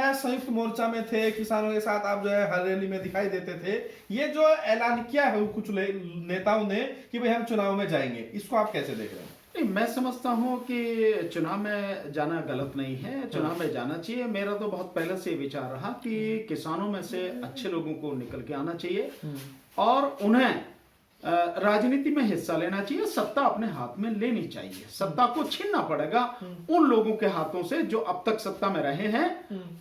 है संयुक्त मोर्चा में थे, किसानों के साथ आप जो है हर रैली में दिखाई देते थे। ये जो ऐलान किया है कुछ नेताओं ने कि भाई हम चुनाव में जाएंगे, इसको आप कैसे देख रहे हैं? नहीं, मैं समझता हूं कि चुनाव में जाना गलत नहीं है, चुनाव में जाना चाहिए। मेरा तो बहुत पहले से विचार रहा कि किसानों में से अच्छे लोगों को निकल के आना चाहिए और उन्हें राजनीति में हिस्सा लेना चाहिए। सत्ता अपने हाथ में लेनी चाहिए, सत्ता को छीनना पड़ेगा उन लोगों के हाथों से जो अब तक सत्ता में रहे हैं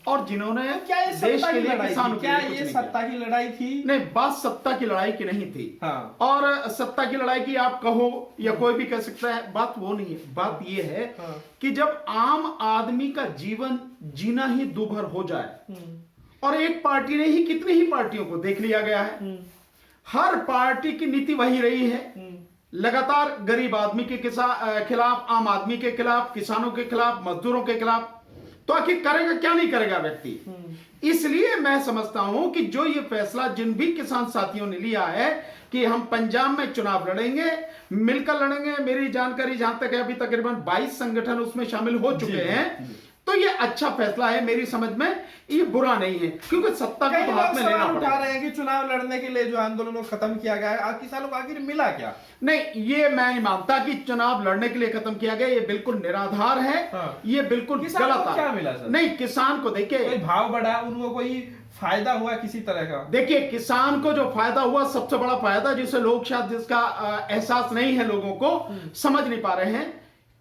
और जिन्होंने क्या ये देश के लिए, किसानों के क्या लिए ये सत्ता की लड़ाई थी? नहीं, बात सत्ता की लड़ाई की नहीं थी। हाँ। और सत्ता की लड़ाई की आप कहो या कोई भी कह सकता है, बात वो नहीं है। बात ये है कि जब आम आदमी का जीवन जीना ही दूभर हो जाए, और एक पार्टी ने ही कितनी ही पार्टियों को देख लिया गया है, हर पार्टी की नीति वही रही है, लगातार गरीब आदमी के खिलाफ, आम आदमी के खिलाफ, किसानों के खिलाफ, मजदूरों के खिलाफ, तो आखिर करेगा क्या नहीं करेगा व्यक्ति। इसलिए मैं समझता हूं कि जो ये फैसला जिन भी किसान साथियों ने लिया है कि हम पंजाब में चुनाव लड़ेंगे, मिलकर लड़ेंगे, मेरी जानकारी जहां तक है अभी तकरीबन 22 संगठन उसमें शामिल हो चुके हैं, तो ये अच्छा फैसला है। मेरी समझ में ये बुरा नहीं है, क्योंकि सत्ता को हाथ में लेना उठा रहे हैं कि चुनाव लड़ने के लिए जो आंदोलन को खत्म किया गया है, किसानों को आखिर मिला क्या? नहीं, ये मैं नहीं मानता कि चुनाव लड़ने के लिए खत्म किया गया, ये बिल्कुल निराधार है। ये बिल्कुल गलत है। क्या मिला सर? नहीं, किसान को देखिए, कोई भाव बढ़ा, उनको कोई फायदा हुआ किसी तरह का? देखिए, किसान को जो फायदा हुआ, सबसे बड़ा फायदा जिसे लोग शायद जिसका एहसास नहीं है, लोगों को समझ नहीं पा रहे हैं,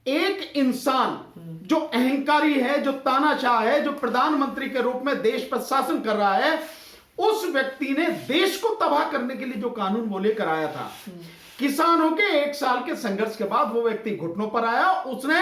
एक इंसान जो अहंकारी है, जो तानाशाह है, जो प्रधानमंत्री के रूप में देश पर शासन कर रहा है, उस व्यक्ति ने देश को तबाह करने के लिए जो कानून वो लेकर आया था, किसानों के 1 साल के संघर्ष के बाद वो व्यक्ति घुटनों पर आया, उसने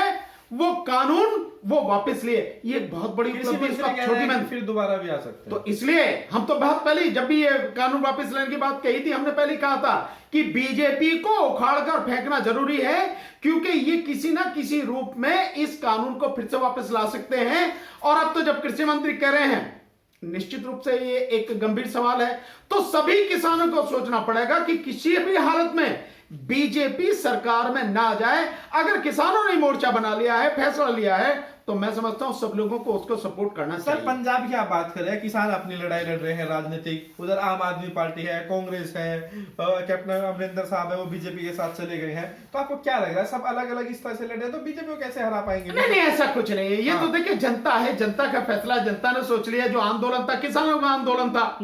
वो कानून वो वापस लिए। ये बहुत बड़ी उपलब्धि, छोटी मैं फिर दोबारा भी आ सकते हैं। तो इसलिए हम तो बहुत पहले, जब भी ये कानून वापस लेने की बात कही थी, हमने पहले कहा था कि बीजेपी को उखाड़कर फेंकना जरूरी है, क्योंकि ये किसी ना किसी रूप में इस कानून को फिर से वापस ला सकते हैं। और अब तो जब कृषि मंत्री कह रहे हैं, निश्चित रूप से ये एक गंभीर सवाल है, तो सभी किसानों को सोचना पड़ेगा कि किसी भी हालत में बीजेपी सरकार में ना जाए। अगर किसानों ने मोर्चा बना लिया है, फैसला लिया है, तो मैं समझता हूं सब लोगों को उसको सपोर्ट करना चाहिए। सर, पंजाब की आप बात करें, किसान अपनी लड़ाई लड़ रहे हैं राजनीतिक, उधर आम आदमी पार्टी है, कांग्रेस है, कैप्टन अमरिंदर साहब है वो बीजेपी के साथ चले गए हैं, तो आपको क्या लग रहा है सब अलग अलग इस तरह से लड़े तो बीजेपी को कैसे हरा पाएंगे? नहीं, ऐसा कुछ नहीं है। ये तो देखिए, जनता है, जनता का फैसला, जनता ने सोच लिया। जो आंदोलन था, किसानों का आंदोलन था,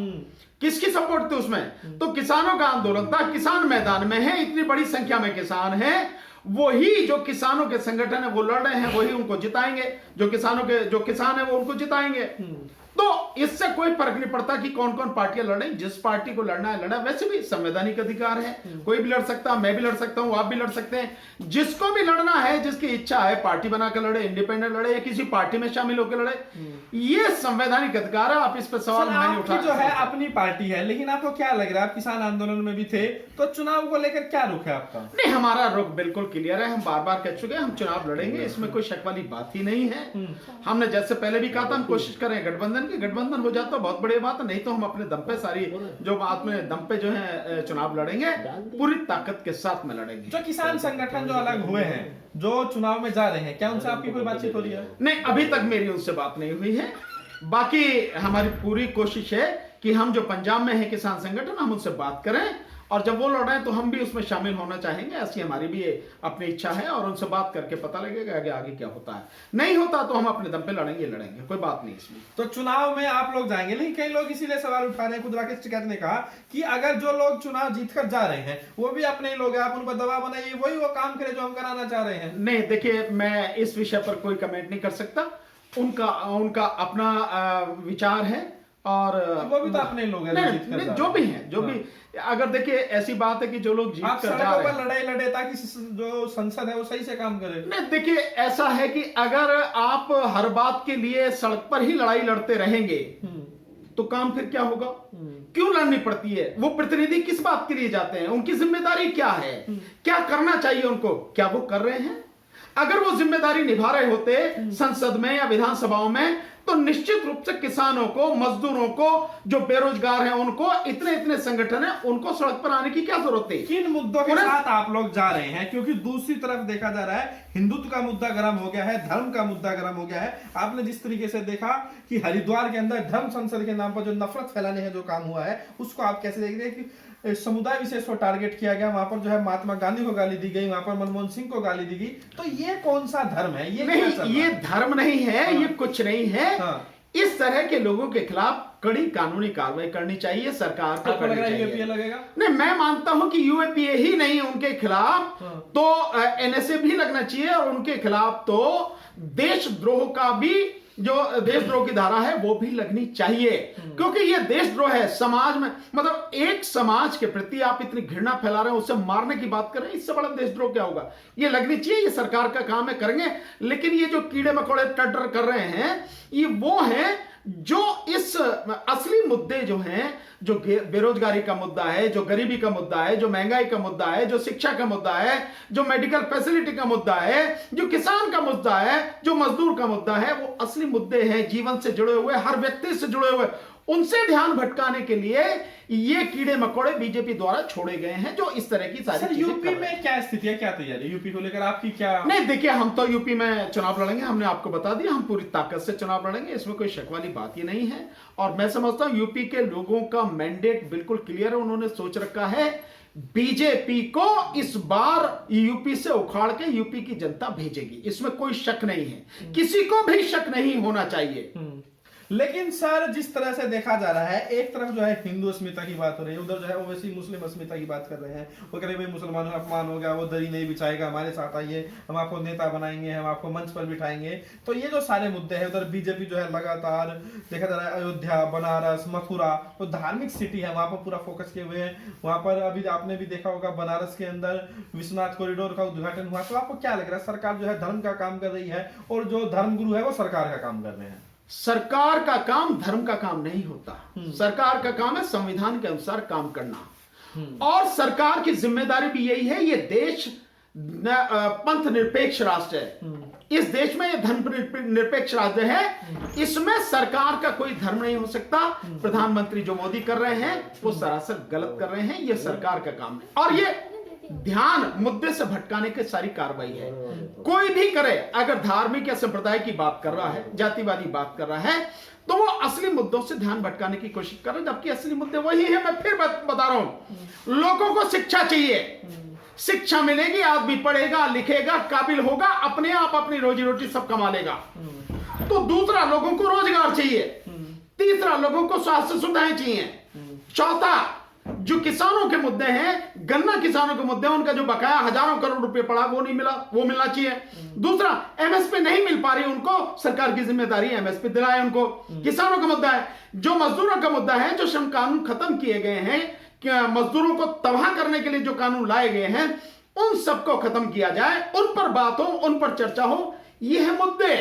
किसकी सपोर्ट थी उसमें? तो किसानों का आंदोलन था। किसान मैदान में है, इतनी बड़ी संख्या में किसान है, वही जो किसानों के संगठन है वो लड़ रहे हैं, वही उनको जिताएंगे। जो किसान है वो उनको जिताएंगे। तो इससे कोई फर्क नहीं पड़ता कि कौन कौन पार्टियां लड़े, जिस पार्टी को लड़ना है लड़ा। वैसे भी संवैधानिक अधिकार है, कोई भी लड़ सकता है, मैं भी लड़ सकता हूं, आप भी लड़ सकते हैं। जिसको भी लड़ना है, जिसकी इच्छा है, पार्टी बनाकर लड़े, इंडिपेंडेंट लड़े या किसी पार्टी में शामिल होकर लड़े, ये संवैधानिक अधिकार है। आप इस पर सवाल नहीं उठा। जो है अपनी पार्टी है, लेकिन आपको क्या लग रहा है, आप किसान आंदोलन में भी थे, तो चुनाव को लेकर क्या रुख है आपका? नहीं, हमारा रुख बिल्कुल क्लियर है। हम बार बार कह चुके हैं, हम चुनाव लड़ेंगे, इसमें कोई शक वाली बात ही नहीं है। हमने जैसे पहले भी कहा था, हम कोशिश करें गठबंधन की, गठबंधन हो जाता तो बहुत बड़ी बात है, नहीं तो हम अपने दम पे सारी जो बात में दम पे जो है चुनाव लड़ेंगे, पूरी ताकत के साथ में लड़ेंगे। जो किसान संगठन जो अलग हुए हैं, जो चुनाव में जा रहे हैं, क्या उनसे आपकी कोई बातचीत हो रही है? नहीं, अभी तक मेरी उनसे बात नहीं हुई है। बाकी हमारी पूरी कोशिश है कि हम जो पंजाब में है किसान संगठन, हम उनसे बात करें, और जब वो लड़ रहे हैं तो हम भी उसमें शामिल होना चाहेंगे। ऐसी हमारी भी अपनी इच्छा है, और उनसे बात करके पता लगेगा कि आगे क्या होता है। नहीं होता तो हम अपने दम पे लड़ेंगे, कोई बात नहीं इसमें। तो चुनाव में आप लोग जाएंगे, लेकिन कई लोग इसीलिए सवाल उठा रहे हैं, खुद राकेश टिकैत ने कहा कि अगर जो लोग चुनाव जीतकर जा रहे हैं वो भी अपने ही लोग हैं, आप उन पर दबाव बनाइए, वही वो काम करे जो हम कराना चाह रहे हैं। नहीं, देखिए, मैं इस विषय पर कोई कमेंट नहीं कर सकता। उनका अपना विचार है, और वो भी तो अपने लोग हैं जो भी हैं, जो भी। अगर देखिए, ऐसी बात है कि जो लोग जीत कर जा रहे हैं, लड़ाई लड़े ताकि जो संसद है वो सही से काम करे। नहीं, देखिए, ऐसा है कि अगर आप हर बात के लिए सड़क पर ही लड़ाई लड़ते रहेंगे तो काम फिर क्या होगा? क्यों लड़नी पड़ती है? वो प्रतिनिधि किस बात के लिए जाते हैं? उनकी जिम्मेदारी क्या है? क्या करना चाहिए उनको? क्या वो कर रहे हैं? अगर वो जिम्मेदारी निभा रहे होते संसद में या विधानसभाओं में, तो निश्चित रूप से किसानों को, मजदूरों को, जो बेरोजगार हैं उनको, इतने इतने संगठन हैं, उनको सड़क पर आने की क्या जरूरत है? किन मुद्दों के साथ आप लोग जा रहे हैं? क्योंकि दूसरी तरफ देखा जा रहा है हिंदुत्व का मुद्दा गर्म हो गया है, धर्म का मुद्दा गर्म हो गया है। आपने जिस तरीके से देखा कि हरिद्वार के अंदर धर्म संसद के नाम पर जो नफरत फैलाने हैं जो काम हुआ है, उसको आप कैसे देख रहे हैं कि समुदाय विशेष को टारगेट किया गया, वहां पर जो है महात्मा गांधी को गाली दी गई, वहां पर मनमोहन सिंह को गाली दी गई। तो ये कौन सा धर्म है? ये नहीं, ये धर्म नहीं है। हाँ। ये कुछ नहीं है। हाँ। इस तरह के लोगों के खिलाफ कड़ी कानूनी कार्रवाई करनी चाहिए, सरकार को करनी चाहिए। यूएपीए लगेगा? नहीं, मैं मानता हूं कि यूएपीए ही नहीं, उनके खिलाफ तो एनएसए भी लगना चाहिए, और उनके खिलाफ तो देशद्रोह का भी, जो देशद्रोह की धारा है वो भी लगनी चाहिए, क्योंकि ये देशद्रोह है। समाज में, मतलब एक समाज के प्रति आप इतनी घृणा फैला रहे हैं, उसे मारने की बात कर रहे हैं, इससे बड़ा देशद्रोह क्या होगा? ये लगनी चाहिए, ये सरकार का काम है, करेंगे। लेकिन ये जो कीड़े मकोड़े टटर कर रहे हैं, ये वो हैं जो इस असली मुद्दे जो हैं, जो बेरोजगारी का मुद्दा है, जो गरीबी का मुद्दा है, जो महंगाई का मुद्दा है, जो शिक्षा का मुद्दा है, जो मेडिकल फैसिलिटी का मुद्दा है, जो किसान का मुद्दा है, जो मजदूर का मुद्दा है, वो असली मुद्दे हैं, जीवन से जुड़े हुए, हर व्यक्ति से जुड़े हुए। उनसे ध्यान भटकाने के लिए ये कीड़े मकोड़े बीजेपी द्वारा छोड़े गए हैं, जो इस तरह की सारी चीजें यूपी में क्या स्थिति है, क्या तैयारी है यूपी को लेकर आपकी? क्या नहीं, देखिए, हम तो यूपी में चुनाव लड़ेंगे, हमने आपको बता दिया, हम पूरी ताकत से चुनाव लड़ेंगे, इसमें कोई शक वाली बात ही नहीं है। और मैं समझता हूं यूपी के लोगों का मैंडेट बिल्कुल क्लियर है। उन्होंने सोच रखा है बीजेपी को इस बार यूपी से उखाड़ के यूपी की जनता भेजेगी, इसमें कोई शक नहीं है, किसी को भी शक नहीं होना चाहिए। लेकिन सर, जिस तरह से देखा जा रहा है, एक तरफ जो है हिंदू अस्मिता की बात हो रही है, उधर जो है ओवैसी मुस्लिम अस्मिता की बात कर रहे हैं। वो कह रहे भाई मुसलमानों का अपमान हो गया, वो दरी नहीं बिछाएगा, हमारे साथ आइए, हम आपको नेता बनाएंगे, हम आपको मंच पर बिठाएंगे। तो ये जो सारे मुद्दे हैं, उधर बीजेपी जो है लगातार देखा जा रहा है अयोध्या, बनारस, मथुरा, तो धार्मिक सिटी है, वहां पर पूरा फोकस किए हुए हैं। वहां पर अभी आपने भी देखा होगा बनारस के अंदर विश्वनाथ कॉरिडोर का उद्घाटन हुआ। तो आपको क्या लग रहा है, सरकार जो है धर्म का काम कर रही है और जो धर्मगुरु है वो सरकार का काम कर रहे हैं? सरकार का काम धर्म का काम नहीं होता। सरकार का काम है संविधान के अनुसार काम करना, और सरकार की जिम्मेदारी भी यही है। ये देश पंथ निरपेक्ष राष्ट्र है। इस देश में ये धर्म निरपेक्ष राज्य है, इसमें सरकार का कोई धर्म नहीं हो सकता। प्रधानमंत्री जो मोदी कर रहे हैं वो सरासर गलत कर रहे हैं, ये सरकार का काम है। और ये ध्यान मुद्दे से भटकाने की सारी कार्रवाई है। कोई भी करे, अगर धार्मिक या संप्रदाय की बात कर रहा है, जातिवादी बात कर रहा है, तो वो असली मुद्दों से ध्यान भटकाने की कोशिश कर रहा है, जबकि असली मुद्दे वही है। मैं फिर बता रहा हूं, लोगों को शिक्षा चाहिए, शिक्षा मिलेगी, आदमी पढ़ेगा, लिखेगा, काबिल होगा, अपने आप अपनी रोजी रोटी सब कमा लेगा। तो दूसरा, लोगों को रोजगार चाहिए। तीसरा, लोगों को स्वास्थ्य सुविधाएं चाहिए। चौथा, जो किसानों के मुद्दे हैं, गन्ना किसानों के मुद्दे हैं, उनका जो बकाया हजारों करोड़ रुपए पड़ा वो नहीं मिला, वो मिलना चाहिए। दूसरा, एमएसपी नहीं मिल पा रही उनको, सरकार की जिम्मेदारी है एमएसपी दिलाए उनको। किसानों का मुद्दा है, जो मजदूरों का मुद्दा है, जो श्रम कानून खत्म किए गए हैं, मजदूरों को तबाह करने के लिए जो कानून लाए गए हैं, उन सबको खत्म किया जाए, उन पर बात हो, उन पर चर्चा हो। ये है मुद्दे।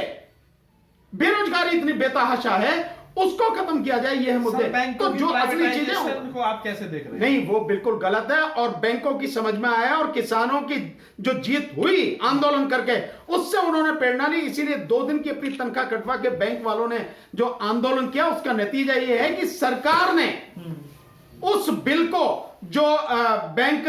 बेरोजगारी इतनी बेतहाशा है, उसको खत्म किया जाए, ये है मुद्दे। तो जो असली चीजें को आप कैसे देख रहे हैं? नहीं, वो बिल्कुल गलत है, और बैंकों की समझ में आया, और किसानों की जो जीत हुई आंदोलन करके, उससे उन्होंने प्रेरणा ली। इसीलिए 2 दिन की अपनी तनख्वाह कटवा के बैंक वालों ने जो आंदोलन किया, उसका नतीजा ये है कि सरकार ने उस बिल को, जो बैंक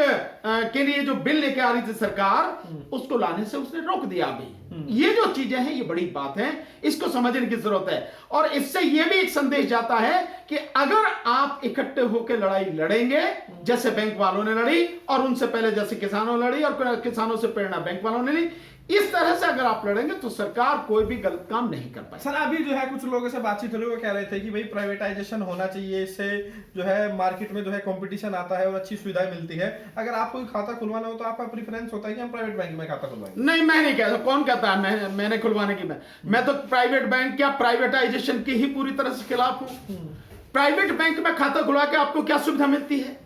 के लिए जो बिल लेके आ रही थी सरकार, उसको लाने से उसने रोक दिया। अभी ये जो चीजें हैं, ये बड़ी बात है, इसको समझने की जरूरत है। और इससे ये भी एक संदेश जाता है कि अगर आप इकट्ठे होकर लड़ाई लड़ेंगे, जैसे बैंक वालों ने लड़ी, और उनसे पहले जैसे किसानों ने लड़ी, और किसानों से प्रेरणा बैंक वालों ने ली, इस तरह से अगर आप लड़ेंगे तो सरकार कोई भी गलत काम नहीं कर पाए। सर, अभी जो है कुछ लोगों से बातचीत हो रही है, वो कह रहे थे कि भाई प्राइवेटाइजेशन होना चाहिए, इससे जो है मार्केट में जो है कंपटीशन आता है और अच्छी सुविधाएं मिलती है। अगर आपको खाता खुलवाना हो तो आपका प्रेफरेंस होता है कि हम प्राइवेट बैंक में खाता खुलवाएंगे? नहीं, मैं नहीं कहता। कौन कहता है मैंने खुलवाने की? मैं तो प्राइवेट बैंक क्या, प्राइवेटाइजेशन की ही पूरी तरह से खिलाफ हूं। प्राइवेट बैंक में खाता खुलवा के आपको क्या सुविधा मिलती है?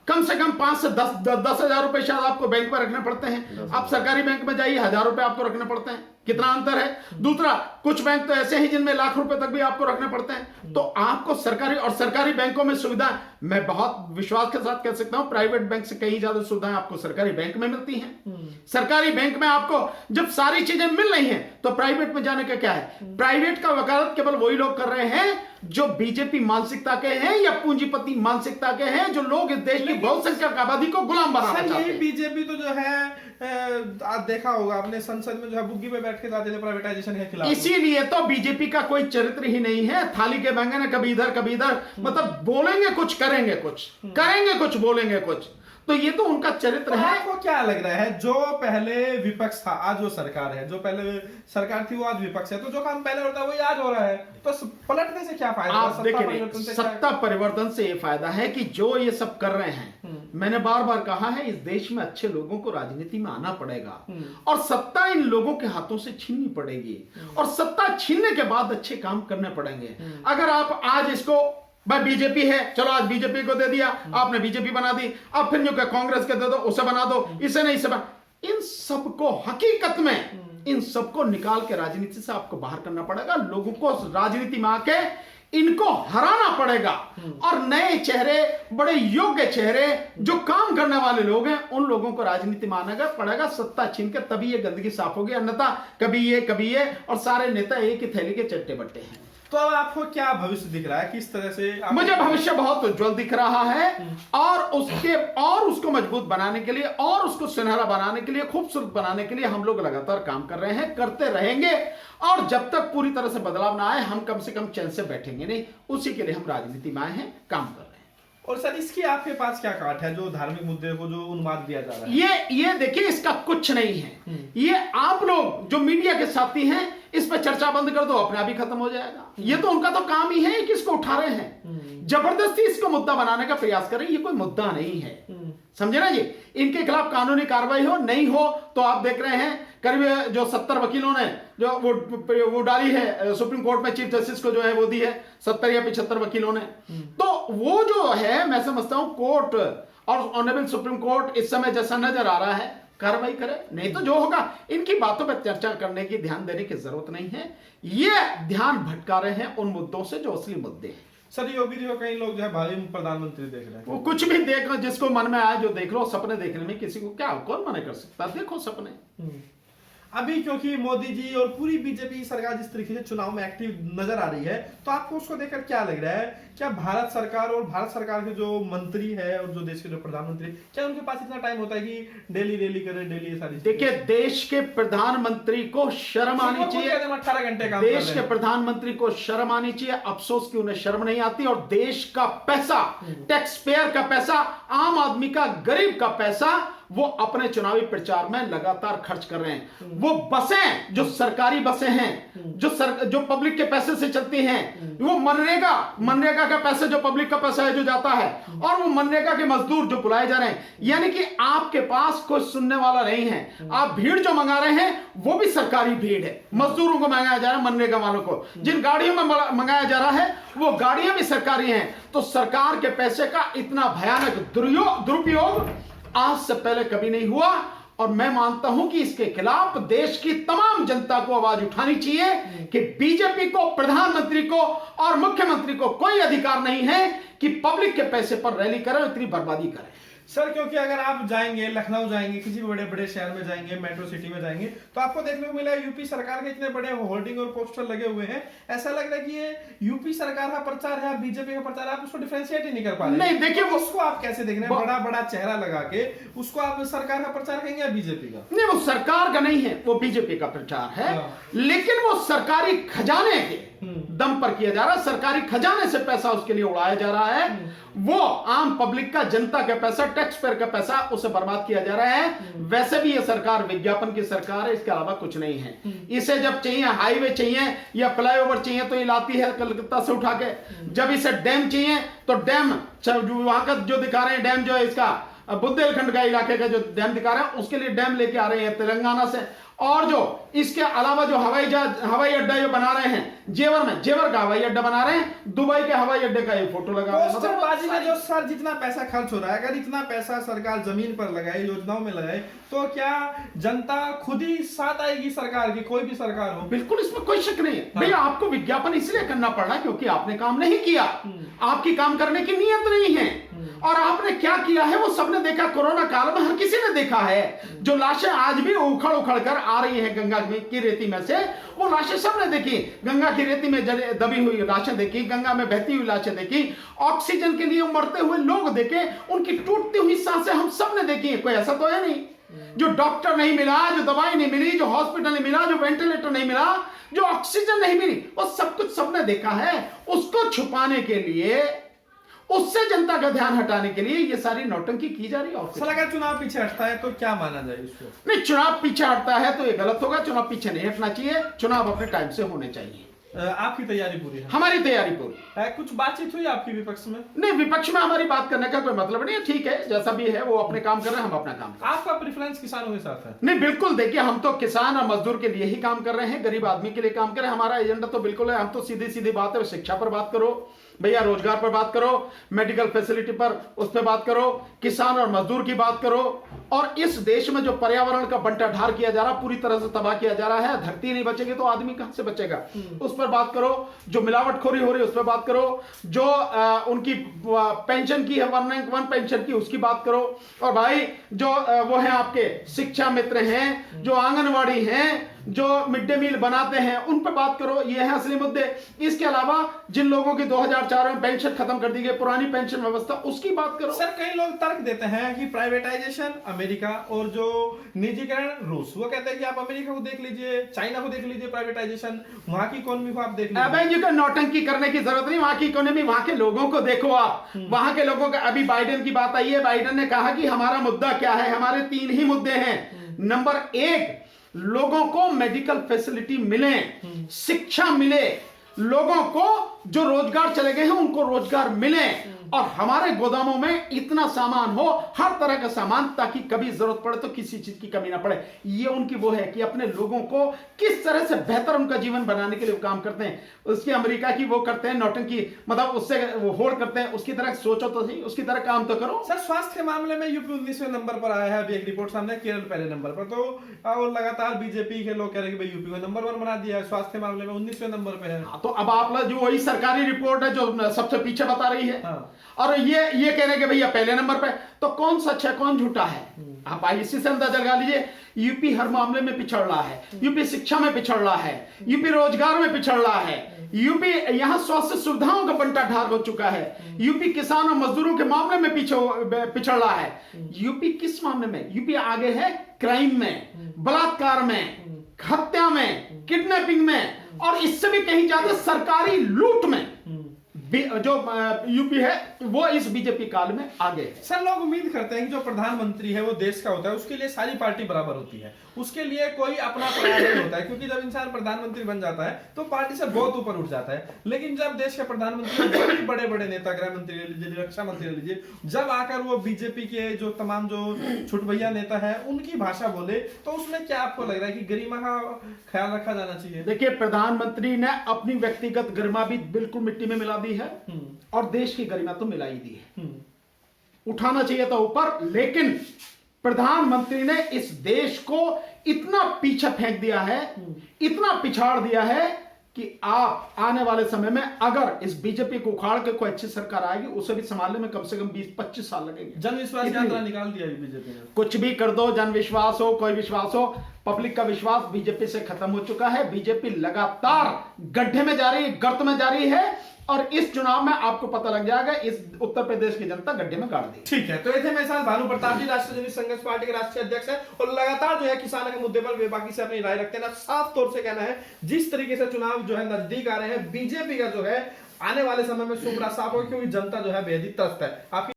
कम से कम 5 से 10 हजार रुपए शायद आपको बैंक में रखने पड़ते हैं। आप सरकारी बैंक में जाइए, 1000 रुपए आपको रखने पड़ते हैं। कितना अंतर है। दूसरा, कुछ बैंक तो ऐसे हैं जिनमें लाख रुपए तक भी आपको रखने पड़ते हैं। तो आपको सरकारी बैंकों में सुविधा, मैं बहुत विश्वास के साथ कह सकता हूं, प्राइवेट बैंक से कहीं ज्यादा सुविधाएं आपको सरकारी बैंक में मिलती हैं। सरकारी बैंक में आपको जब सारी चीजें मिल रही हैं तो प्राइवेट में जाने का क्या है। प्राइवेट का वकालत केवल वही लोग कर रहे हैं जो बीजेपी मानसिकता के हैं या पूंजीपति मानसिकता के हैं, जो लोग इस देश की बहुसंख्यक आबादी को गुलाम बनाना चाहते हैं। बीजेपी तो जो है आज देखा होगा आपने, संसद में जो है बुग्गी पे बैठ के जाते थे प्राइवेटाइजेशन के खिलाफ। इसीलिए तो बीजेपी का कोई चरित्र ही नहीं है। थाली के बैंगन कभी इधर कभी इधर, मतलब बोलेंगे कुछ करेंगे कुछ, करेंगे कुछ बोलेंगे कुछ, तो ये तो उनका चरित्र है। आपको क्या लग रहा है, जो पहले विपक्ष था आज वो सरकार है, जो पहले सरकार थी वो आज विपक्ष है, तो जो काम पहले होता है वही आज हो रहा है, तो पलटने से क्या फायदा? आप देखिए, सत्ता परिवर्तन से ये फायदा है कि जो ये सब कर रहे हैं, मैंने बार बार कहा है, इस देश में अच्छे लोगों को राजनीति में आना पड़ेगा और सत्ता इन लोगों के हाथों से छीननी पड़ेगी और सत्ता छीनने के बाद अच्छे काम करने पड़ेंगे। अगर आप आज इसको भाई बीजेपी है, चलो आज बीजेपी को दे दिया, आपने बीजेपी बना दी, अब फिर जो कांग्रेस के दे दो, उसे बना दो, इसे नहीं, इसे बना, इन सबको हकीकत में इन सबको निकाल के राजनीति से आपको बाहर करना पड़ेगा। लोगों को राजनीति में आके इनको हराना पड़ेगा और नए चेहरे, बड़े योग्य चेहरे, जो काम करने वाले लोग हैं, उन लोगों को राजनीति में आना पड़ेगा। सत्ता छीन के तभी ये गंदगी साफ होगी, अन्यथा कभी ये और सारे नेता एक ही थैली के चट्टे बट्टे हैं। तो अब आपको क्या भविष्य दिख रहा है, किस तरह से मुझे भविष्य बहुत उज्जवल दिख रहा है और उसको मजबूत बनाने के लिए और उसको सुनहरा बनाने के लिए, खूबसूरत बनाने के लिए हम लोग लगातार काम कर रहे हैं, करते रहेंगे और जब तक पूरी तरह से बदलाव ना आए हम कम से कम चैन से बैठेंगे नहीं। उसी के लिए हम राजनीति में आए हैं, काम कर रहे हैं। और सर इसकी आपके पास क्या काट है, जो धार्मिक मुद्दे को जो उन्माद दिया जा रहा है? ये देखिए, इसका कुछ नहीं है। ये आप लोग जो मीडिया के साथी हैं, इस पर चर्चा बंद कर दो, अपने आप ही खत्म हो जाएगा। ये तो उनका तो काम ही है कि इसको उठा रहे हैं, जबरदस्ती इसको मुद्दा बनाने का प्रयास कर रहे हैं। ये कोई मुद्दा नहीं है, समझे ना जी। इनके खिलाफ कानूनी कार्रवाई हो नहीं हो तो आप देख रहे हैं करीब जो 70 वकीलों ने जो वो डाली है सुप्रीम कोर्ट में, चीफ जस्टिस को जो है वो दी है 70 या 75 वकीलों ने, तो वो जो है मैं समझता हूं कोर्ट और ऑनरेबल सुप्रीम कोर्ट इस समय जैसा नजर आ रहा है कार्रवाई करे, नहीं तो जो होगा। इनकी बातों पर चर्चा करने की, ध्यान देने की जरूरत नहीं है। ये ध्यान भटका रहे हैं उन मुद्दों से जो असली मुद्दे हैं। सर योगी जी को कई लोग जो है भावी प्रधानमंत्री देख रहे हैं। वो कुछ भी देख लो, जिसको मन में आए जो देख लो। सपने देखने में किसी को क्या, कौन मना कर सकता, देखो सपने। अभी क्योंकि मोदी जी और पूरी बीजेपी सरकार जिस तरीके से चुनाव में एक्टिव नजर आ रही है, तो आपको उसको देखकर क्या लग रहा है? क्या भारत सरकार और भारत सरकार के जो मंत्री है और जो देश के जो प्रधानमंत्री, क्या उनके पास इतना टाइम होता है कि डेली रैली करे, डेली सारी? देखिए, देश के प्रधानमंत्री को शर्म आनी चाहिए। 18 घंटे काम देश के प्रधानमंत्री को शर्म आनी चाहिए। अफसोस कि उन्हें शर्म नहीं आती और देश का पैसा, टैक्स पेयर का पैसा, आम आदमी का, गरीब का पैसा वो अपने चुनावी प्रचार में लगातार खर्च कर रहे हैं। वो बसें जो सरकारी बसें हैं, जो पब्लिक के पैसे से चलती हैं, वो मनरेगा का पैसा, जो पब्लिक का पैसा है जो जाता है, और वो मनरेगा के मजदूर जो बुलाए जा रहे हैं, यानी कि आपके पास कोई सुनने वाला नहीं है। आप भीड़ जो मंगा रहे हैं वो भी सरकारी भीड़ है, मजदूरों को मंगाया जा रहा है, मनरेगा वालों को। जिन गाड़ियों में मंगाया जा रहा है वो गाड़ियां भी सरकारी हैं। तो सरकार के पैसे का इतना भयानक दुरुपयोग आज से पहले कभी नहीं हुआ और मैं मानता हूं कि इसके खिलाफ देश की तमाम जनता को आवाज उठानी चाहिए कि बीजेपी को, प्रधानमंत्री को और मुख्यमंत्री को कोई अधिकार नहीं है कि पब्लिक के पैसे पर रैली करें, इतनी बर्बादी करें। सर क्योंकि अगर आप जाएंगे, लखनऊ जाएंगे, किसी भी बड़े बड़े शहर में जाएंगे, मेट्रो सिटी में जाएंगे, तो आपको देखने को मिला यूपी सरकार के इतने बड़े होर्डिंग और पोस्टर लगे हुए हैं, ऐसा लग रहा है कि ये यूपी सरकार का प्रचार है, बीजेपी का प्रचार है, आप उसको डिफरेंशिएट ही नहीं कर पा रहे। नहीं देखिए, तो उसको आप कैसे देख रहे हैं? बड़ा बड़ा चेहरा लगा के उसको आप सरकार का प्रचार कहेंगे या बीजेपी का? नहीं, वो सरकार का नहीं है, वो बीजेपी का प्रचार है। लेकिन वो सरकारी खजाने के दम पर किया जा रहा है, सरकारी खजाने से पैसा उसके लिए उड़ाया जा रहा है। वो आम पब्लिक का, जनता का पैसा, टैक्स पेयर का पैसा उसे बर्बाद किया जा रहा है। वैसे भी ये सरकार विज्ञापन की सरकार है, इसके अलावा कुछ नहीं है। इसे जब चाहिए हाईवे चाहिए या फ्लाईओवर चाहिए तो ये लाती है कलकत्ता से उठा के। जब इसे डैम चाहिए तो डैम, वहां का जो दिखा रहे हैं डैम जो है इसका बुंदेलखंड का इलाके का जो डैम दिखा रहे हैं, उसके लिए डैम लेके आ रहे हैं तेलंगाना से। और जो इसके अलावा जो हवाई अड्डा जो बना रहे हैं जेवर का हवाई अड्डा बना रहे हैं, दुबई के हवाई अड्डे का ये फोटो लगा रहे हैं। पोस्टरबाजी में जो सर जितना पैसा खर्च हो रहा है, अगर इतना पैसा सरकार जमीन पर लगाए, योजनाओं में लगाए, तो क्या जनता खुद ही साथ आएगी सरकार की, कोई भी सरकार हो? बिल्कुल, इसमें कोई शक नहीं है। भैया आपको विज्ञापन इसलिए करना पड़ रहा है क्योंकि आपने काम नहीं किया, आपकी काम करने की नीयत नहीं है। और आपने क्या किया है वो सबने देखा, कोरोना काल में हर किसी ने देखा है। जो लाशें आज भी उखड़ उखड़ कर आ रही है गंगा की रेती में से, वो लाशें सबने देखी। गंगा की रेती में दबी हुई लाशें देखी, गंगा में बहती हुई लाशें देखी, ऑक्सीजन के लिए मरते हुए लोग देखे, उनकी टूटती हुई सांसें हम सबने देखी। कोई ऐसा तो है नहीं जो डॉक्टर नहीं मिला, जो दवाई नहीं मिली, जो हॉस्पिटल नहीं मिला, जो वेंटिलेटर नहीं मिला, जो ऑक्सीजन नहीं मिली, वो सब कुछ सबने देखा है। उसको छुपाने के लिए, उससे जनता का ध्यान हटाने के लिए ये सारी नौटंकी की जा रही है। और अगर चुनाव पीछे हटता है तो क्या माना जाए इसको? नहीं, चुनाव पीछे हटता है तो ये गलत होगा। चुनाव पीछे नहीं हटना चाहिए, चुनाव अपने टाइम से होने चाहिए। आपकी तैयारी पूरी है? हमारी तैयारी पूरी। कुछ बातचीत हुई आपकी विपक्ष में? नहीं, विपक्ष में हमारी बात करने का कोई मतलब नहीं है। ठीक है, जैसा भी है वो अपने काम कर रहे हैं, हम अपना काम कर रहे हैं। आपका प्रेफरेंस किसानों के साथ है? नहीं, बिल्कुल। देखिए, हम तो किसान और मजदूर के लिए ही काम कर रहे हैं, गरीब आदमी के लिए काम कर रहे हैं। हमारा एजेंडा तो बिल्कुल है। हम तो सीधी सीधी बात है, शिक्षा पर बात करो भैया, रोजगार पर बात करो, मेडिकल फैसिलिटी पर उस पर बात करो, किसान और मजदूर की बात करो। और इस देश में जो पर्यावरण का बंटाढार किया जा रहा, पूरी तरह से तबाह किया जा रहा है, धरती नहीं बचेगी तो आदमी कहां से बचेगा, उस पर बात करो। जो मिलावटखोरी हो रही है उस पर बात करो। जो उनकी पेंशन की है 191 पेंशन की, उसकी बात करो। और भाई जो वो है आपके शिक्षा मित्र हैं, जो आंगनवाड़ी हैं, जो मिड डे मील बनाते हैं, उन पर बात करो। ये है असली मुद्दे। इसके अलावा जिन लोगों की 2004 में पेंशन खत्म कर दी गई, पुरानी पेंशन व्यवस्था, उसकी बात करो। सर, कई लोग तर्क देते हैं कि प्राइवेटाइजेशन अमेरिका और जो निजीकरण रूस, वो कहते हैं कि आप अमेरिका को देख लीजिए, चाइना को देख लीजिए, प्राइवेटाइजेशन, वहां की इकोनॉमी को आप देख लीजिए। अबे जी, को नौटंकी करने की जरूरत नहीं। वहां की इकोनॉमी, वहां के लोगों को देखो आप। वहां के लोगों का, अभी बाइडेन की बात आई है, बाइडेन ने कहा कि हमारा मुद्दा क्या है, हमारे 3 ही मुद्दे हैं। नंबर 1, लोगों को मेडिकल फैसिलिटी मिले, शिक्षा मिले, लोगों को जो रोजगार चले गए हैं उनको रोजगार मिले, और हमारे गोदामों में इतना सामान हो, हर तरह का सामान, ताकि कभी जरूरत पड़े तो किसी चीज की कमी ना पड़े। ये उनकी वो है कि अपने लोगों को किस तरह से बेहतर उनका जीवन बनाने के लिए वो काम करते हैं। उसकी अमेरिका की वो करते हैं नौटंकी, मतलब उससे वो होड़ करते हैं। उसकी तरह सोचो तो सही, उसकी तरह काम तो करो। सर, स्वास्थ्य के मामले में यूपी 19वें नंबर पर आया है। अभी एक रिपोर्ट सामने, केरल पहले नंबर पर। तो और लगातार बीजेपी के लोग कह रहे हैं कि भाई यूपी को नंबर 1 बना दिया है, स्वास्थ्य के मामले में 19वें नंबर पे है। तो अब आप जो वही सरकारी रिपोर्ट है जो सबसे पीछे बता रही है, और ये कह रहे कि भैया पहले नंबर पे, तो कौन सच है कौन झूठा है? आप इसी से अंदाजा लगा लीजिए। यूपी हर मामले में पिछड़ रहा है, यूपी शिक्षा में पिछड़ रहा है, यूपी रोजगार में पिछड़ रहा है, यूपी यहां स्वास्थ्य सुविधाओं का बंटाढार हो चुका है, यूपी किसान और मजदूरों के मामले में पिछड़ रहा है। यूपी किस मामले में? यूपी आगे है क्राइम में, बलात्कार में, हत्या में, किडनैपिंग में, और इससे भी कहीं ज्यादा सरकारी लूट में जो यूपी है वो इस बीजेपी काल में आगे है। सर, लोग उम्मीद करते हैं कि जो प्रधानमंत्री है वो देश का होता है, उसके लिए सारी पार्टी बराबर होती है, उसके लिए कोई अपना प्रयास नहीं होता है, क्योंकि जब इंसान प्रधानमंत्री बन जाता है तो पार्टी से बहुत ऊपर उठ जाता है। लेकिन जब देश के प्रधानमंत्री, बड़े बड़े नेता, गृह मंत्री ले लीजिए, रक्षा मंत्री ले लीजिए, जब आकर वो बीजेपी के जो तमाम जो छुटभैया नेता है उनकी भाषा बोले, तो उसमें क्या आपको लग रहा है कि गरिमा का ख्याल रखा जाना चाहिए? देखिए, प्रधानमंत्री ने अपनी व्यक्तिगत गरिमा भी बिल्कुल मिट्टी में मिला दी है, और देश की गरिमा तो मिला ही दी है। उठाना चाहिए था ऊपर, लेकिन प्रधानमंत्री ने इस देश को इतना पीछे फेंक दिया है, इतना पिछाड़ दिया है कि आप आने वाले समय में अगर इस बीजेपी को उखाड़ के कोई अच्छी सरकार आएगी, उसे भी संभालने में कम से कम 20-25 साल लगेंगे। जन विश्वास यात्रा निकाल दिया बीजेपी ने। कुछ भी कर दो, जन विश्वास हो, कोई विश्वास हो, पब्लिक का विश्वास बीजेपी से खत्म हो चुका है। बीजेपी लगातार गड्ढे में जा रही है, गर्त में जा रही है, और इस चुनाव में आपको पता लग जाएगा इस उत्तर प्रदेश की जनता गड्ढे में गाड़ दी। ठीक है, तो ये थे मेरे साथ भानु प्रताप जी, राष्ट्रीय जनता संघर्ष पार्टी के राष्ट्रीय अध्यक्ष है, और लगातार जो है किसानों के मुद्दे पर बेबाकी से अपनी राय रखते हैं। साफ तौर से कहना है, जिस तरीके से चुनाव जो है नजदीक आ रहे हैं, बीजेपी का जो है आने वाले समय में सुपड़ा साफ हो, क्योंकि जनता जो है बेहद त्रस्त है। आपकी